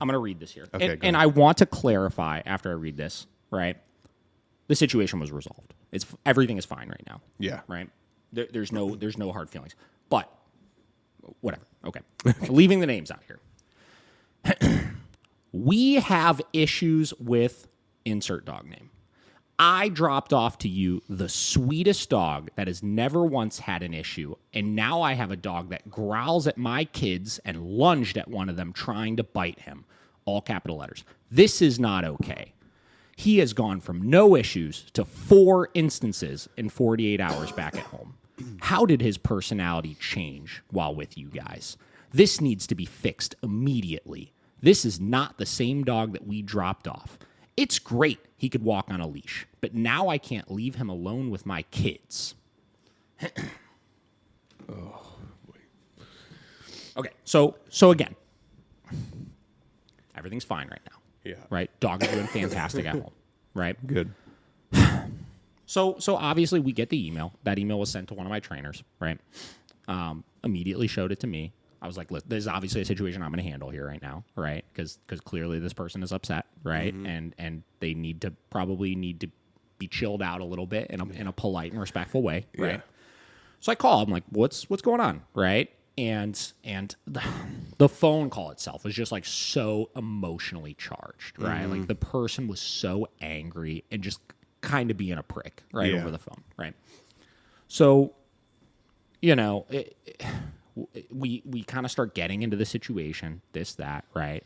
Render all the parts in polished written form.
I'm going to read this here. Okay, And I want to clarify after I read this, right? The situation was resolved. Everything is fine right now. Yeah. Right? There's no hard feelings. But whatever. Okay. Leaving the names out here. We have issues with insert dog name. I dropped off to you the sweetest dog that has never once had an issue, and now I have a dog that growls at my kids and lunged at one of them trying to bite him. All capital letters. This is not okay. He has gone from no issues to 4 instances in 48 hours back at home. How did his personality change while with you guys? This needs to be fixed immediately. This is not the same dog that we dropped off. It's great he could walk on a leash, but now I can't leave him alone with my kids. Okay, so again, everything's fine right now. Yeah. Right? Dog is doing fantastic at home. Right? Good. So obviously we get the email. That email was sent to one of my trainers, right? Immediately showed it to me. I was like, this is obviously a situation I'm going to handle here right now, right? Because clearly this person is upset, right? Mm-hmm. And they need to be chilled out a little bit in a polite and respectful way, right? Yeah. So I call. I'm like, what's going on, right? And the phone call itself was just like so emotionally charged, right? Like the person was so angry and just kind of being a prick, right, over the phone, right? So, you know, we kind of start getting into the situation, this, that, right?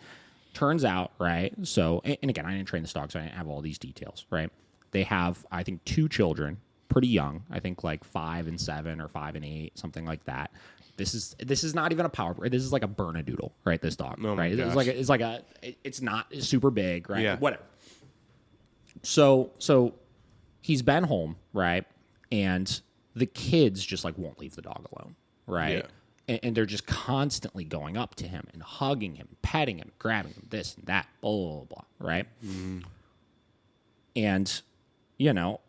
Turns out, right? So, and again, I didn't train this dog, so I didn't have all these details, right? They have, I think, 2 children, pretty young. I think like 5 and 7 or 5 and 8, something like that. This is not even a power breed. This is like a Bernedoodle, right? This dog, right? It's not super big, right? Yeah. Whatever. So he's been home, right? And the kids just like won't leave the dog alone, right? Yeah. And they're just constantly going up to him and hugging him, petting him, grabbing him, this and that, blah, blah, blah, right? Mm-hmm. And, you know,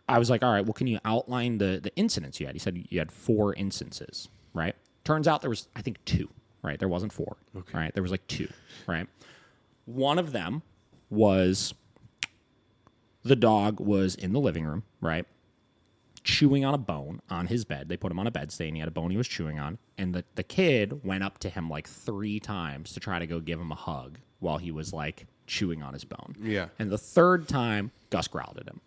I was like, all right, well, can you outline the incidents you had? He said you had 4 instances, right? Turns out there was, I think, 2, right? There wasn't 4, right? There was like 2, right? One of them was the dog was in the living room, right? Chewing on a bone on his bed. They put him on a bed stay, and he had a bone he was chewing on. And the kid went up to him like 3 times to try to go give him a hug while he was like chewing on his bone. Yeah. And the 3rd time, Gus growled at him.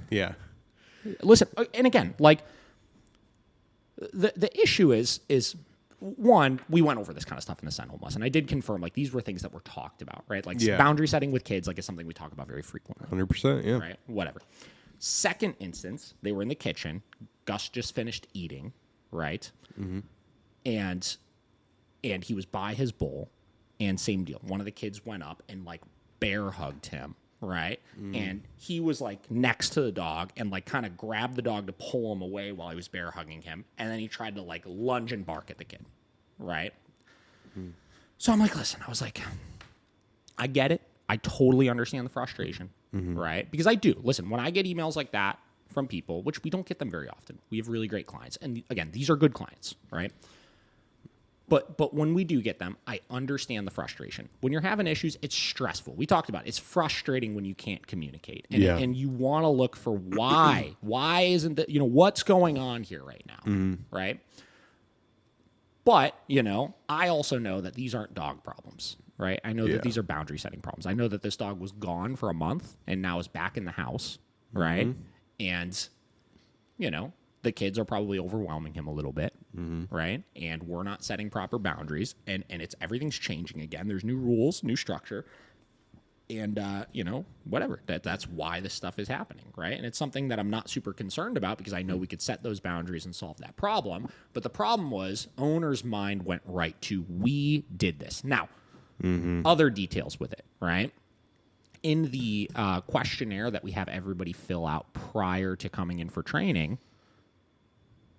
Yeah. Listen, and again, like the issue is one, we went over this kind of stuff in the Send Home lesson. I did confirm like these were things that were talked about, right? Like boundary setting with kids, like is something we talk about very frequently. 100%, yeah. Right? Whatever. Second instance, they were in the kitchen. Gus just finished eating, right? Mm-hmm. And he was by his bowl, and same deal. One of the kids went up and like bear hugged him, right? And he was like next to the dog and like kind of grabbed the dog to pull him away while he was bear hugging him. And then he tried to like lunge and bark at the kid, right? So I'm like, listen, I was like, I get it. I totally understand the frustration, right? Because I do. Listen, when I get emails like that from people, which we don't get them very often, we have really great clients. And again, these are good clients, right? But when we do get them, I understand the frustration. When you're having issues, it's stressful. We talked about it. It's frustrating when you can't communicate. And you want to look for why. Why isn't that, what's going on here right now, right? But, I also know that these aren't dog problems, right? I know that these are boundary setting problems. I know that this dog was gone for a month and now is back in the house, right? And, the kids are probably overwhelming him a little bit, right? And we're not setting proper boundaries, and everything's changing again. There's new rules, new structure, and whatever. That's why this stuff is happening, right? And it's something that I'm not super concerned about because I know we could set those boundaries and solve that problem. But the problem was owner's mind went right to we did this. Now, other details with it, right? In the questionnaire that we have everybody fill out prior to coming in for training,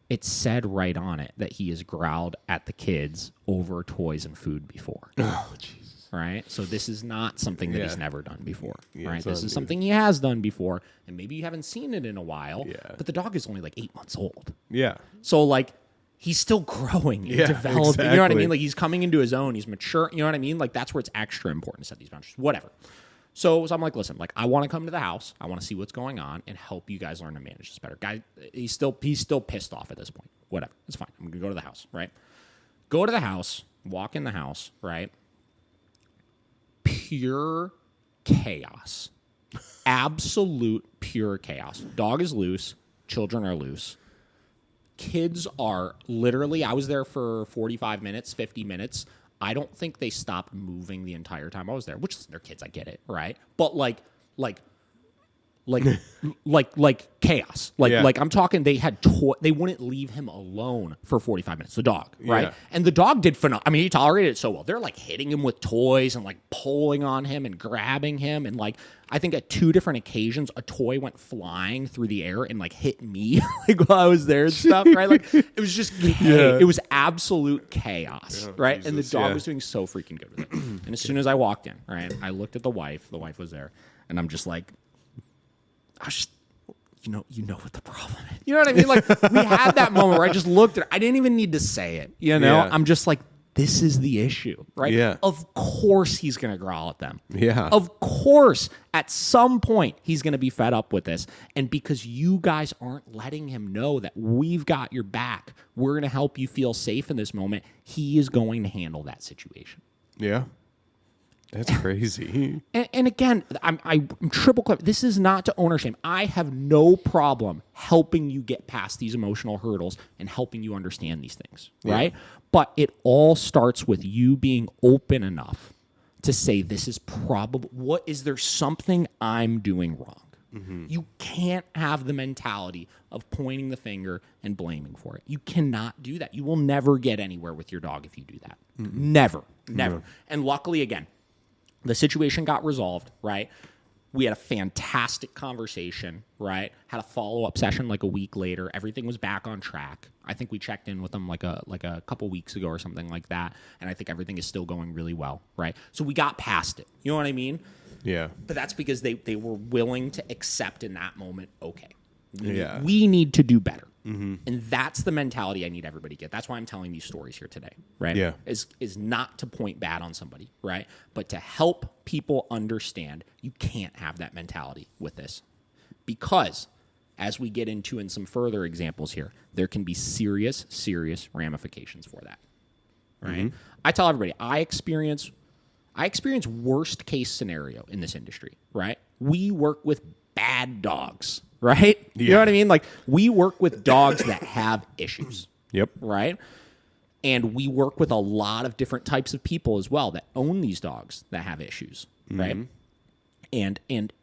it said right on it that he has growled at the kids over toys and food before. Oh, Jesus. Right? So this is not something that he's never done before. Right? This is good. something he has done before, and maybe you haven't seen it in a while, but the dog is only like 8 months old. Yeah. So, like, he's still growing and Yeah, developing. You know what I exactly. mean? Like he's coming into his own. He's mature. You know what I mean? Like that's where it's extra important to set these boundaries. Whatever. So I'm like, listen, like I want to come to the house. I want to see what's going on and help you guys learn to manage this better. Guy, he's still pissed off at this point. Whatever. It's fine. I'm gonna go to the house, right? Go to the house, walk in the house, right? Pure chaos. Absolute pure chaos. Dog is loose. Children are loose. Kids are literally, I was there for 45 minutes, 50 minutes. I don't think they stopped moving the entire time I was there, which is they're kids, I get it, right? But like chaos. Like I'm talking they had they wouldn't leave him alone for 45 minutes, the dog, right? Yeah. And the dog did phenomenal. I mean, he tolerated it so well. They're like hitting him with toys and like pulling on him and grabbing him, and like I think at 2 different occasions a toy went flying through the air and like hit me like while I was there and stuff, right? Like it was just it was absolute chaos, right? Jesus, and the dog yeah. was doing so freaking good with it. And as soon as I walked in, right, I looked at the wife was there, and I'm just like, I was just, you know what the problem is. You know what I mean? Like we had that moment where I just looked at her. I didn't even need to say it. You know, Yeah. I'm just like, this is the issue, right? Yeah. Of course he's gonna growl at them. Yeah. Of course, at some point he's gonna be fed up with this, and because you guys aren't letting him know that we've got your back, we're gonna help you feel safe in this moment. He is going to handle that situation. Yeah. That's crazy. And again, I'm triple clear. This is not to own or shame. I have no problem helping you get past these emotional hurdles and helping you understand these things, right? But it all starts with you being open enough to say, this is probably, what is there something I'm doing wrong? You can't have the mentality of pointing the finger and blaming for it. You cannot do that. You will never get anywhere with your dog if you do that. Never. And luckily, again, the situation got resolved, right? We had a fantastic conversation, right? Had a follow-up session like a week later. Everything was back on track. I think we checked in with them like a couple weeks ago or something like that, and I think everything is still going really well, right? So we got past it. You know what I mean? Yeah. But that's because they were willing to accept in that moment, okay, Yeah. we need to do better. And that's the mentality I need everybody to get. That's why I'm telling these stories here today, right? Yeah. Is not to point bad on somebody, right? But to help people understand you can't have that mentality with this. Because as we get into in some further examples here, there can be serious, serious ramifications for that. Right? I tell everybody, I experience worst case scenario in this industry, right? We work with bad dogs, right? You know what I mean? Like we work with dogs that have issues. Yep. Right? And we work with a lot of different types of people as well that own these dogs that have issues, right? And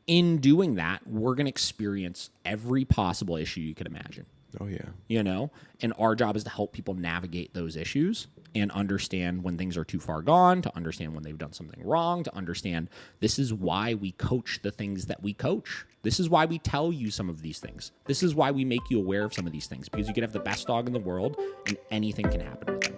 in doing that, we're going to experience every possible issue you could imagine. Oh yeah. You know, and our job is to help people navigate those issues and understand when things are too far gone, to understand when they've done something wrong, to understand this is why we coach the things that we coach. This is why we tell you some of these things. This is why we make you aware of some of these things, because you could have the best dog in the world and anything can happen with them.